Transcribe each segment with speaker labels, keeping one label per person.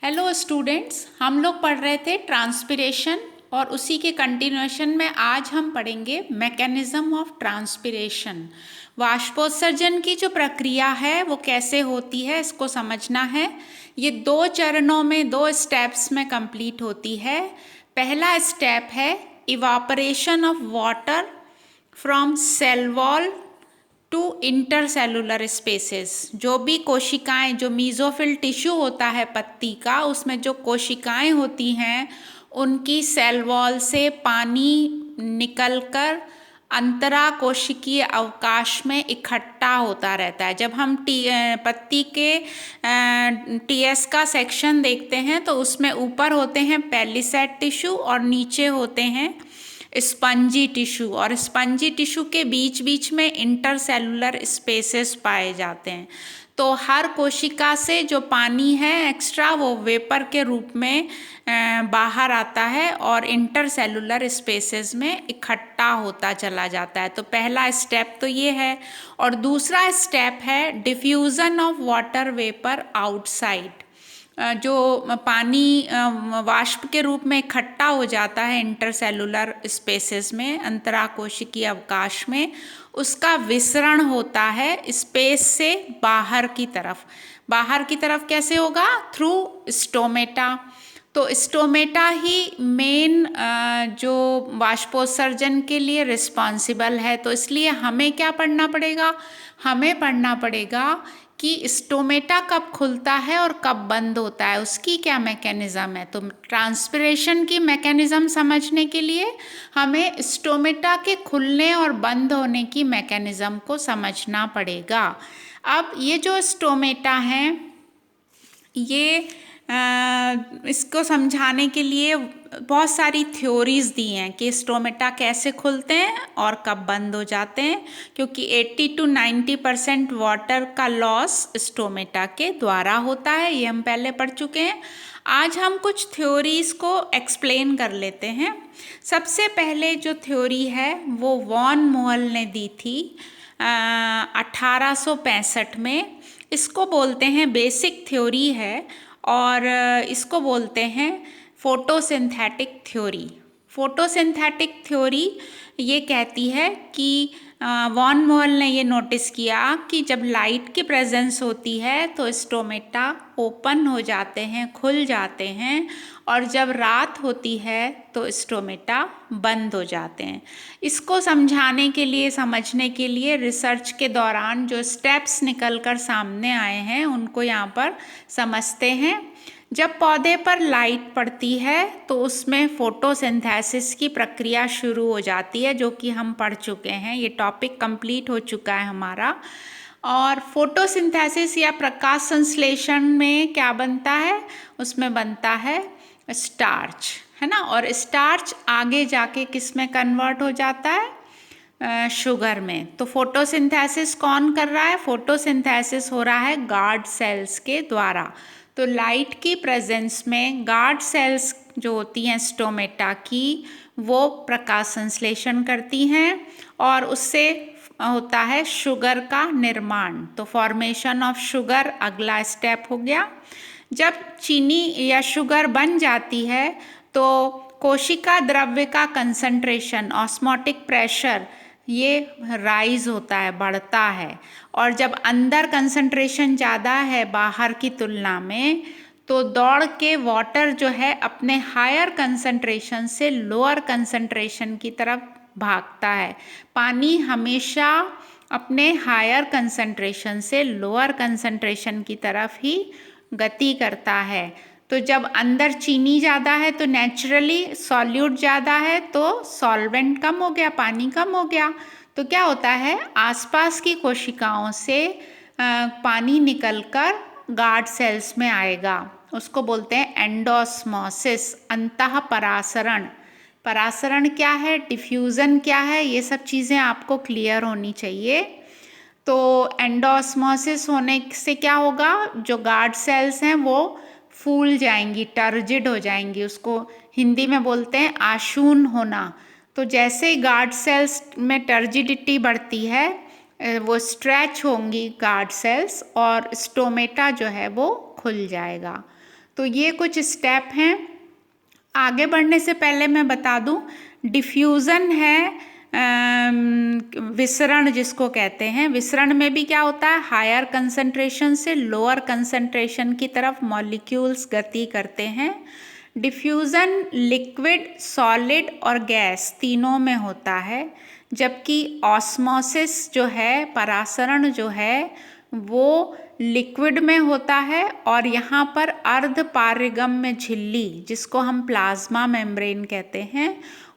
Speaker 1: Hello students, हम लोग पढ़ रहे थे ट्रांसपिरेशन और उसी के कंटिन्यूएशन में आज हम पढ़ेंगे मैकेनिज्म ऑफ ट्रांसपिरेशन। वाष्पोत्सर्जन की जो प्रक्रिया है वो कैसे होती है इसको समझना है। ये 2 चरणों में 2 स्टेप्स में कंप्लीट होती है। पहला स्टेप है evaporation of water from cell wall to intercellular spaces. जो भी कोशिकाएं, जो मीजोफिल टिश्यू होता है पत्ती का, उसमें जो कोशिकाएं होती हैं उनकी सेल वॉल से पानी निकलकर अंतरा कोशिकीय अवकाश में इकट्ठा होता रहता है। जब हम पत्ती के टीएस का सेक्शन देखते हैं तो उसमें ऊपर होते हैं पेलिसेड टिश्यू और नीचे होते हैं स्पंजी टिश्यू, और स्पंजी टिश्यू के बीच बीच में इंटरसेलुलर स्पेसेस पाए जाते हैं। तो हर कोशिका से जो पानी है एक्स्ट्रा वो वेपर के रूप में बाहर आता है और इंटरसेलुलर स्पेसेस में इकट्ठा होता चला जाता है। तो पहला स्टेप तो ये है। और दूसरा स्टेप है diffusion of water vapour outside. जो पानी वाष्प के रूप में इकट्ठा हो जाता है इंटरसेलुलर स्पेसेस में, अंतराकोशिकीय अवकाश में, उसका विसरण होता है स्पेस से बाहर की तरफ। बाहर की तरफ कैसे होगा? Through stomata. तो स्टोमेटा ही मेन जो वाष्पोत्सर्जन के लिए रिस्पॉन्सिबल है। तो इसलिए हमें क्या पढ़ना पड़ेगा? हमें पढ़ना पड़ेगा कि स्टोमेटा कब खुलता है और कब बंद होता है, उसकी क्या मैकेनिज़्म है। तो ट्रांसपिरेशन की मैकेनिज़्म समझने के लिए हमें स्टोमेटा के खुलने और बंद होने की मैकेनिज़्म को समझना पड़ेगा। अब ये जो स्टोमेटा हैं, ये इसको समझाने के लिए बहुत सारी थ्योरीज दी हैं कि स्टोमेटा कैसे खुलते हैं और कब बंद हो जाते हैं, क्योंकि 80 to 90% वाटर का लॉस स्टोमेटा के द्वारा होता है। ये हम पहले पढ़ चुके हैं। आज हम कुछ थ्योरीज को एक्सप्लेन कर लेते हैं। सबसे पहले जो थ्योरी है वो वॉन मोअल ने दी थी 1865 में। इसको बोलते हैं, बेसिक थ्योरी है, और इसको बोलते हैं फोटोसिंथेटिक थ्योरी। फोटोसिंथेटिक थ्योरी ये कहती है कि वॉन मोअल ने ये नोटिस किया कि जब लाइट की प्रेजेंस होती है तो स्टोमेटा ओपन हो जाते हैं, खुल जाते हैं, और जब रात होती है तो स्टोमेटा बंद हो जाते हैं। इसको समझाने के लिए, समझने के लिए रिसर्च के दौरान जो स्टेप्स निकल कर सामने आए हैं उनको यहाँ पर समझते हैं। जब पौधे पर लाइट पड़ती है तो उसमें फोटोसिंथेसिस की प्रक्रिया शुरू हो जाती है, जो कि हम पढ़ चुके हैं। ये टॉपिक कंप्लीट हो चुका है हमारा। और फोटोसिंथेसिस या प्रकाश संश्लेषण में क्या बनता है? उसमें बनता है स्टार्च, है ना। और स्टार्च आगे जाके किस में कन्वर्ट हो जाता है? शुगर में। तो फोटोसिंथेसिस कौन कर रहा है? फोटोसिंथेसिस हो रहा है गार्ड सेल्स के द्वारा। तो लाइट की प्रेजेंस में गार्ड सेल्स जो होती हैं स्टोमेटा की, वो प्रकाश संश्लेषण करती हैं और उससे होता है शुगर का निर्माण। तो फॉर्मेशन ऑफ शुगर अगला स्टेप हो गया। जब चीनी या शुगर बन जाती है तो कोशिका द्रव्य का कंसंट्रेशन, ऑस्मोटिक प्रेशर, ये राइज होता है, बढ़ता है। और जब अंदर कंसंट्रेशन ज़्यादा है बाहर की तुलना में, तो दौड़ के वाटर जो है अपने हायर कंसंट्रेशन से लोअर कंसंट्रेशन की तरफ भागता है। पानी हमेशा अपने हायर कंसंट्रेशन से लोअर कंसंट्रेशन की तरफ ही गति करता है। तो जब अंदर चीनी ज़्यादा है तो नेचुरली सॉल्यूट ज़्यादा है, तो सॉल्वेंट कम हो गया, पानी कम हो गया। तो क्या होता है? आसपास की कोशिकाओं से पानी निकलकर गार्ड सेल्स में आएगा। उसको बोलते हैं एंडोस्मोसिस, अंतः परासरण। परासरण क्या है, डिफ्यूज़न क्या है, ये सब चीज़ें आपको क्लियर होनी चाहिए। तो एंडोस्मोसिस होने से क्या होगा? जो गार्ड सेल्स हैं वो फूल जाएंगी, टर्जिड हो जाएंगी। उसको हिंदी में बोलते हैं आशून होना। तो जैसे ही गार्ड सेल्स में टर्जिडिटी बढ़ती है, वो स्ट्रेच होंगी गार्ड सेल्स और स्टोमेटा जो है वो खुल जाएगा। तो ये कुछ स्टेप हैं। आगे बढ़ने से पहले मैं बता दूं, डिफ्यूज़न है विसरण जिसको कहते हैं। विसरण में भी क्या होता है, हायर कंसंट्रेशन से लोअर कंसंट्रेशन की तरफ मॉलिक्यूल्स गति करते हैं। डिफ्यूज़न लिक्विड, सॉलिड और गैस तीनों में होता है, जबकि ऑस्मोसिस जो है, परासरण जो है, वो लिक्विड में होता है और यहाँ पर अर्ध पारगम्य झिल्ली जिसको हम प्लाज्मा मेम्ब्रेन कहते हैं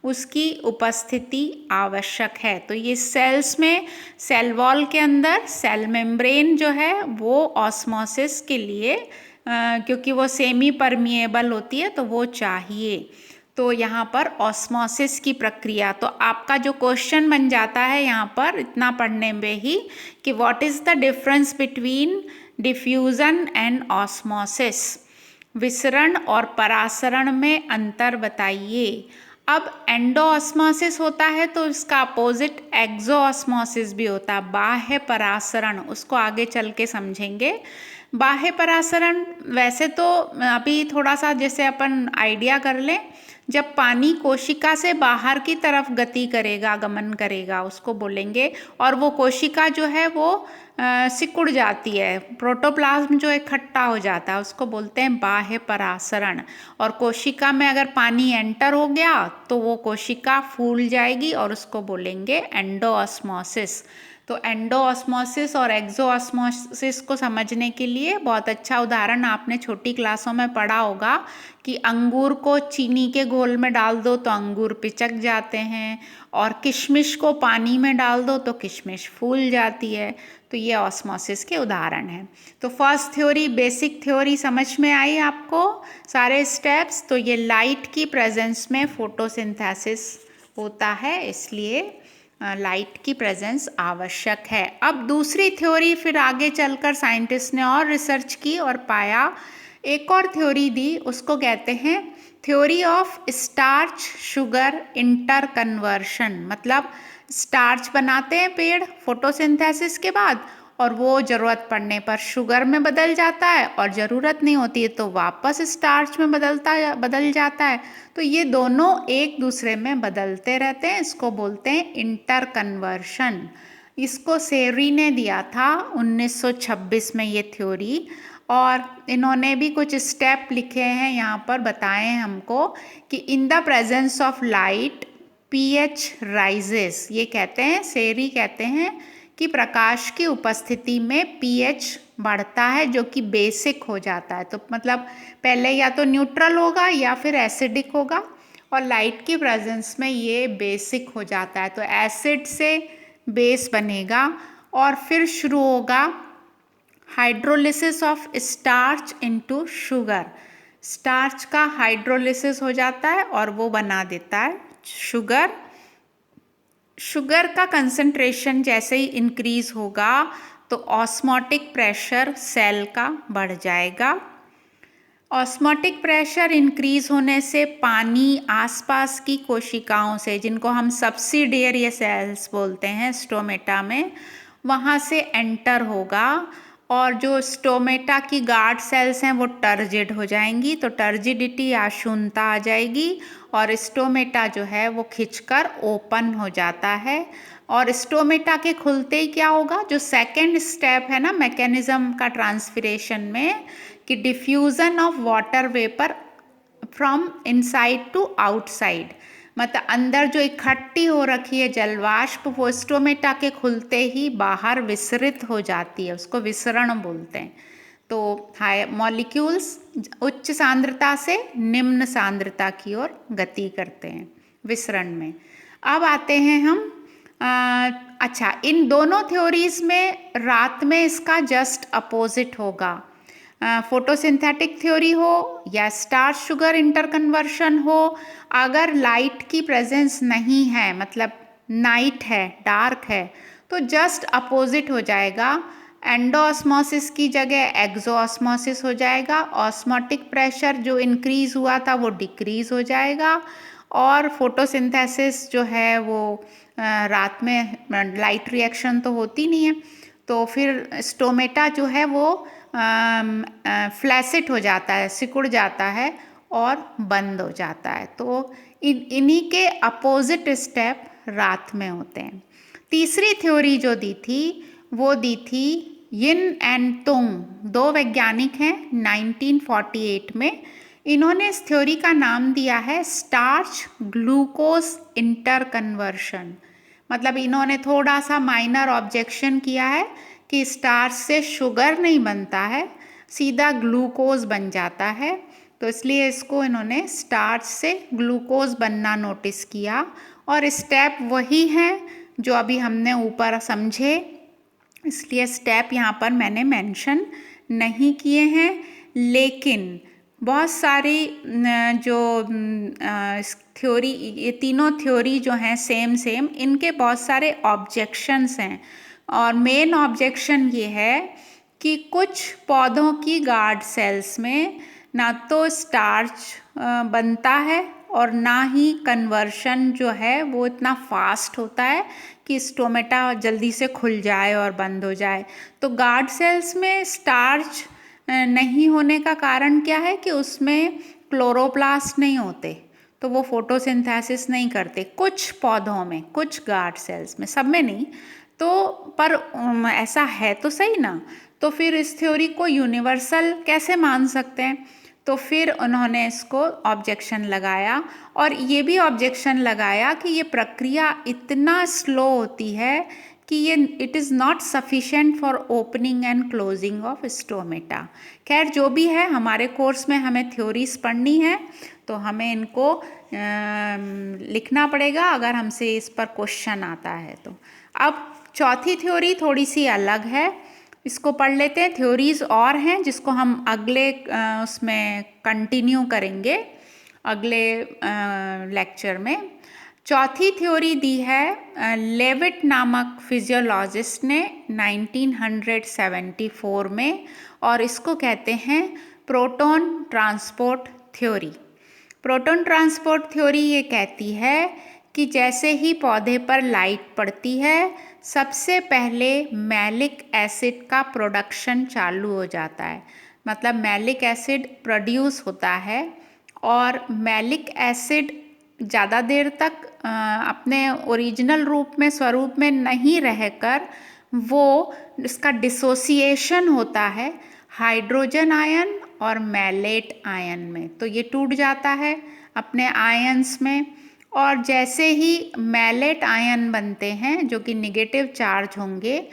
Speaker 1: उसकी उपस्थिति आवश्यक है। तो ये सेल्स में, सेल वॉल के अंदर सेल मेम्ब्रेन जो है वो ऑस्मोसिस के लिए क्योंकि वो सेमी परमिएबल होती है तो वो चाहिए। तो यहाँ पर ऑस्मोसिस की प्रक्रिया, तो आपका जो क्वेश्चन बन जाता है यहाँ पर इतना पढ़ने में ही कि what is the difference between diffusion and osmosis, विसरण और परासरण में अंतर बताइए। अब एंडोऑस्मोसिस होता है तो इसका अपोजिट एक्सोऑस्मोसिस भी होता है, बाह्य परासरण, उसको आगे चल के समझेंगे। बाह्य परासरण वैसे तो अभी थोड़ा सा जैसे अपन आइडिया कर लें, जब पानी कोशिका से बाहर की तरफ गति करेगा, गमन करेगा, उसको बोलेंगे, और वो कोशिका जो है वो सिकुड़ जाती है, प्रोटोप्लाज्म जो इकट्ठा हो जाता है उसको बोलते हैं बाह्य परासरण। और कोशिका में अगर पानी एंटर हो गया तो वो कोशिका फूल जाएगी और उसको बोलेंगे एंडोऑस्मोसिस। तो एंडोऑस्मोसिस और एक्सोऑस्मोसिस को समझने के लिए बहुत अच्छा उदाहरण आपने छोटी क्लासों में पढ़ा होगा कि अंगूर को चीनी के घोल में डाल दो तो अंगूर पिचक जाते हैं, और किशमिश को पानी में डाल दो तो किशमिश फूल जाती है। तो ये ऑस्मोसिस के उदाहरण हैं। तो फर्स्ट थ्योरी, बेसिक थ्योरी समझ में आई आपको सारे स्टेप्स। तो ये लाइट की प्रेजेंस में फोटोसिंथेसिस होता है, इसलिए लाइट की प्रेजेंस आवश्यक है। अब दूसरी थ्योरी फिर आगे चलकर साइंटिस्ट ने और रिसर्च की और पाया, एक और थ्योरी दी, उसको कहते हैं theory of starch sugar inter conversion. मतलब स्टार्च बनाते हैं पेड़ फोटोसिंथेसिस के बाद, और वो ज़रूरत पड़ने पर शुगर में बदल जाता है, और ज़रूरत नहीं होती है तो वापस स्टार्च में बदल जाता है। तो ये दोनों एक दूसरे में बदलते रहते हैं, इसको बोलते हैं इंटर कन्वर्शन। इसको सेरी ने दिया था 1926 में ये थ्योरी, और इन्होंने भी कुछ स्टेप लिखे हैं यहाँ पर, बताए हैं हमको कि in the presence of light pH rises. ये कहते हैं, सेरी कहते हैं कि प्रकाश की उपस्थिति में पीएच बढ़ता है जो कि बेसिक हो जाता है। तो मतलब पहले या तो न्यूट्रल होगा या फिर एसिडिक होगा, और लाइट की प्रेजेंस में ये बेसिक हो जाता है। तो एसिड से बेस बनेगा और फिर शुरू होगा hydrolysis of starch into sugar. Starch का हाइड्रोलिसिस हो जाता है और वो बना देता है शुगर। शुगर का कंसंट्रेशन जैसे ही इंक्रीज होगा तो ऑस्मोटिक प्रेशर सेल का बढ़ जाएगा। ऑस्मोटिक प्रेशर इंक्रीज होने से पानी आसपास की कोशिकाओं से, जिनको हम सब्सिडियरी सेल्स बोलते हैं स्टोमेटा में, वहाँ से एंटर होगा, और जो स्टोमेटा की गार्ड सेल्स हैं वो टर्जिड हो जाएंगी। तो टर्जिडिटी या शून्यता आ जाएगी, और स्टोमेटा जो है वो खिंचकर ओपन हो जाता है। और स्टोमेटा के खुलते ही क्या होगा, जो सेकेंड स्टेप है ना मैकेनिज्म का ट्रांसफिरेशन में, कि diffusion of water vapour from inside to outside, मतलब अंदर जो इकट्ठी हो रखी है जलवाष्प वो स्टोमेटा के खुलते ही बाहर विसरित हो जाती है, उसको विसरण बोलते हैं। तो हाई मॉलिक्यूल्स उच्च सांद्रता से निम्न सांद्रता की ओर गति करते हैं विसरण में। अब आते हैं हम अच्छा, इन दोनों थ्योरीज में रात में इसका जस्ट अपोजिट होगा। फोटोसिंथेटिक थ्योरी हो या स्टार्च शुगर इंटरकन्वर्शन हो, अगर लाइट की प्रेजेंस नहीं है, मतलब नाइट है, डार्क है, तो जस्ट अपोजिट हो जाएगा। एंडोऑस्मोसिस की जगह एक्सोऑस्मोसिस हो जाएगा। ऑस्मोटिक प्रेशर जो इंक्रीज हुआ था वो डिक्रीज हो जाएगा, और फोटोसिंथेसिस जो है वो रात में लाइट रिएक्शन तो होती नहीं है, तो फिर स्टोमेटा जो है वो फ्लैसिट हो जाता है, सिकुड़ जाता है और बंद हो जाता है। तो इन्हीं के अपोजिट स्टेप रात में होते हैं। तीसरी थ्योरी जो दी थी वो दी थी यिन एंड तुंग, दो वैज्ञानिक हैं 1948 में। इन्होंने इस थ्योरी का नाम दिया है स्टार्च ग्लूकोज इंटर कन्वर्शन। मतलब इन्होंने थोड़ा सा माइनर ऑब्जेक्शन किया है कि स्टार्च से शुगर नहीं बनता है, सीधा ग्लूकोज बन जाता है। तो इसलिए इसको इन्होंने स्टार्च से ग्लूकोज बनना नोटिस किया। और स्टेप वही हैं जो अभी हमने ऊपर समझे, इसलिए स्टेप यहाँ पर मैंने मेंशन नहीं किए हैं। लेकिन बहुत सारी जो थ्योरी, ये तीनों थ्योरी जो हैं सेम इनके बहुत सारे ऑब्जेक्शंस हैं। और मेन ऑब्जेक्शन ये है कि कुछ पौधों की गार्ड सेल्स में ना तो स्टार्च बनता है और ना ही कन्वर्शन जो है वो इतना फास्ट होता है कि स्टोमेटा जल्दी से खुल जाए और बंद हो जाए। तो गार्ड सेल्स में स्टार्च नहीं होने का कारण क्या है कि उसमें क्लोरोप्लास्ट नहीं होते, तो वो फोटोसिंथेसिस नहीं करते कुछ पौधों में, कुछ गार्ड सेल्स में, सब में नहीं। तो पर ऐसा है तो सही ना। तो फिर इस थ्योरी को यूनिवर्सल कैसे मान सकते हैं? तो फिर उन्होंने इसको ऑब्जेक्शन लगाया और ये भी ऑब्जेक्शन लगाया कि ये प्रक्रिया इतना स्लो होती है कि ये it is not sufficient for opening and closing of stomata. खैर जो भी है, हमारे कोर्स में हमें थ्योरीज पढ़नी है तो हमें इनको लिखना पड़ेगा अगर हमसे इस पर क्वेश्चन आता है तो। अब चौथी थ्योरी थोड़ी सी अलग है, इसको पढ़ लेते हैं। थ्योरीज और हैं जिसको हम अगले उसमें कंटिन्यू करेंगे, अगले लेक्चर में। चौथी थ्योरी दी है लेविट नामक फिजियोलॉजिस्ट ने 1974 में, और इसको कहते हैं proton transport theory. Proton transport theory ये कहती है कि जैसे ही पौधे पर लाइट पड़ती है सबसे पहले मैलिक एसिड का प्रोडक्शन चालू हो जाता है। मतलब मैलिक एसिड प्रोड्यूस होता है और मैलिक एसिड ज़्यादा देर तक अपने ओरिजिनल रूप में, स्वरूप में नहीं रहकर वो इसका डिसोसिएशन होता है हाइड्रोजन आयन और मैलेट आयन में। तो ये टूट जाता है अपने आयन्स में, और जैसे ही मैलेट आयन बनते हैं जो कि निगेटिव चार्ज होंगे,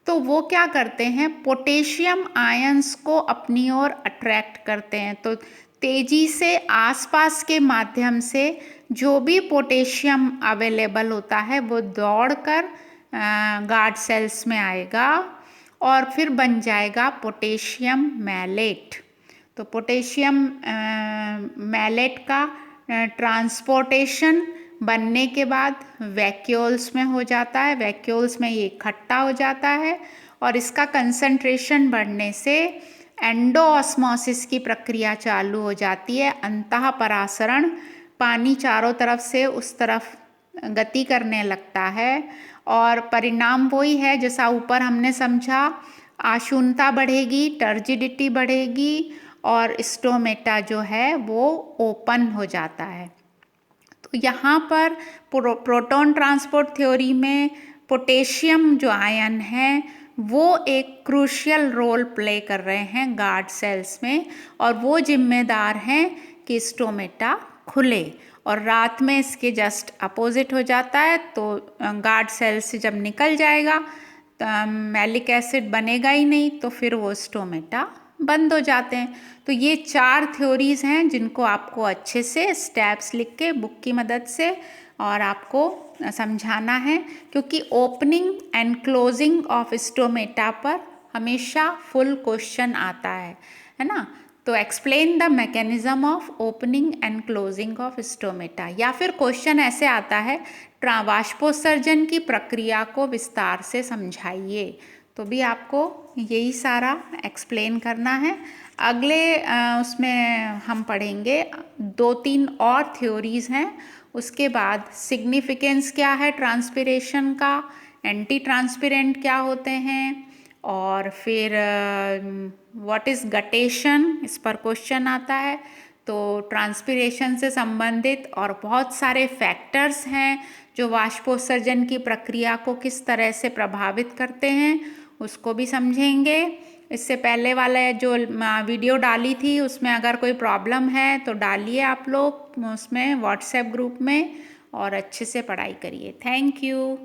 Speaker 1: तो वो क्या करते हैं, पोटेशियम आयंस को अपनी ओर अट्रैक्ट करते हैं। तो तेजी से आसपास के माध्यम से जो भी पोटेशियम अवेलेबल होता है वो दौड़कर गार्ड सेल्स में आएगा और फिर बन जाएगा पोटेशियम मैलेट। तो पोटेशियम मैलेट का ट्रांसपोर्टेशन बनने के बाद वैक्यूल्स में हो जाता है, वैक्यूल्स में ये इकट्ठा हो जाता है और इसका कंसंट्रेशन बढ़ने से एंडोऑस्मोसिस की प्रक्रिया चालू हो जाती है। अंतः परासरण, पानी चारों तरफ से उस तरफ गति करने लगता है और परिणाम वही है जैसा ऊपर हमने समझा, आशून्यता बढ़ेगी, टर्जिडिटी बढ़ेगी और स्टोमेटा जो है वो ओपन हो जाता है। तो यहाँ पर प्रोटॉन ट्रांसपोर्ट थ्योरी में पोटेशियम जो आयन है वो एक क्रूशियल रोल प्ले कर रहे हैं गार्ड सेल्स में, और वो जिम्मेदार हैं कि स्टोमेटा खुले। और रात में इसके जस्ट अपोजिट हो जाता है। तो गार्ड सेल से जब निकल जाएगा तो मैलिक एसिड बनेगा ही नहीं, तो फिर वो स्टोमेटा बंद हो जाते हैं। तो ये 4 थ्योरीज हैं जिनको आपको अच्छे से स्टेप्स लिख के बुक की मदद से और आपको समझाना है, क्योंकि opening and closing of stomata पर हमेशा फुल क्वेश्चन आता है ना। तो explain the mechanism of opening and closing of stomata, या फिर क्वेश्चन ऐसे आता है वाष्पोत्सर्जन की प्रक्रिया को विस्तार से समझाइए, तो भी आपको यही सारा एक्सप्लेन करना है। अगले उसमें हम पढ़ेंगे 2-3 और थ्योरीज हैं, उसके बाद सिग्निफिकेंस क्या है ट्रांसपिरेशन का, एंटी ट्रांसपेरेंट क्या होते हैं, और फिर व्हाट इज़ गटेशन, इस पर क्वेश्चन आता है। तो ट्रांसपिरेशन से संबंधित और बहुत सारे फैक्टर्स हैं जो वाष्पोत्सर्जन की प्रक्रिया को किस तरह से प्रभावित करते हैं, उसको भी समझेंगे। इससे पहले वाला जो वीडियो डाली थी उसमें अगर कोई प्रॉब्लम है तो डालिए आप लोग उसमें व्हाट्सएप ग्रुप में, और अच्छे से पढ़ाई करिए। Thank you.